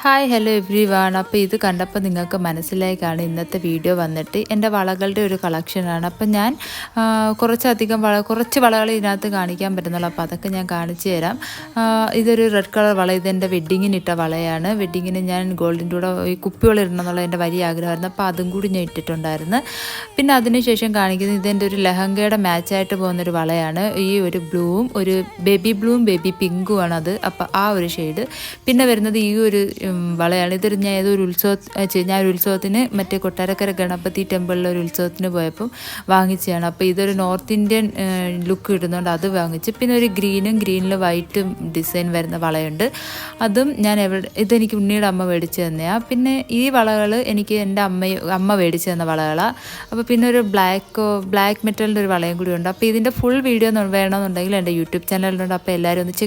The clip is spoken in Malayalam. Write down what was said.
Hi hello every one. അപ്പോൾ ഇത് കണ്ടപ്പോൾ നിങ്ങൾക്ക് മനസ്സിലായിക്കാണ് ഇന്നത്തെ വീഡിയോ വന്നിട്ട് എൻ്റെ വളകളുടെ ഒരു കളക്ഷനാണ്. അപ്പം ഞാൻ കുറച്ച് വളകൾ ഇതിനകത്ത് കാണിക്കാൻ പറ്റുന്നുള്ളൂ. അപ്പോൾ അതൊക്കെ ഞാൻ കാണിച്ചു തരാം. ഇതൊരു റെഡ് കളർ വള, ഇതെൻ്റെ വെഡ്ഡിങ്ങിന് ഇട്ട വളയാണ്. വെഡ്ഡിങ്ങിന് ഞാൻ ഗോൾഡിൻ്റെ കൂടെ ഈ കുപ്പിവള ഇടണം എന്നുള്ള എൻ്റെ വലിയ ആഗ്രഹമായിരുന്നു. അപ്പോൾ അതും കൂടി ഞാൻ ഇട്ടിട്ടുണ്ടായിരുന്നു. പിന്നെ അതിനുശേഷം കാണിക്കുന്നത് ഇതെൻ്റെ ഒരു ലെഹങ്കയുടെ മാച്ചായിട്ട് പോകുന്നൊരു വളയാണ്. ഈ ഒരു ബ്ലൂവും ഒരു ബേബി ബ്ലൂവും ബേബി പിങ്കുമാണ് അത്. അപ്പോൾ ആ ഒരു ഷെയ്ഡ്. പിന്നെ വരുന്നത് ഈ ഒരു വളയാണ്. ഇതൊരു ഞാൻ ഏതൊരു ഉത്സവത്തിന് മറ്റേ കൊട്ടാരക്കര ഗണപതി ടെമ്പിളിലെ ഒരു ഉത്സവത്തിന് പോയപ്പോൾ വാങ്ങിച്ചതാണ്. അപ്പോൾ ഇതൊരു നോർത്ത് ഇന്ത്യൻ ലുക്ക് കിട്ടുന്നതുകൊണ്ട് അത് വാങ്ങിച്ച്. പിന്നെ ഒരു ഗ്രീനിൽ വൈറ്റും ഡിസൈൻ വരുന്ന വളയുണ്ട്. അതും ഇതെനിക്ക് ഉണ്ണിയുടെ അമ്മ മേടിച്ച് തന്നെയാണ്. പിന്നെ ഈ വളകൾ എനിക്ക് എൻ്റെ അമ്മ മേടിച്ച് തന്ന വളകളാണ്. അപ്പോൾ പിന്നെ ഒരു ബ്ലാക്ക് മെറ്റലിൻ്റെ ഒരു വളയും കൂടി ഉണ്ട്. അപ്പോൾ ഇതിൻ്റെ ഫുൾ വീഡിയോ വേണമെന്നുണ്ടെങ്കിൽ എൻ്റെ യൂട്യൂബ് ചാനലിലുണ്ട്. അപ്പോൾ എല്ലാവരും ഒന്ന്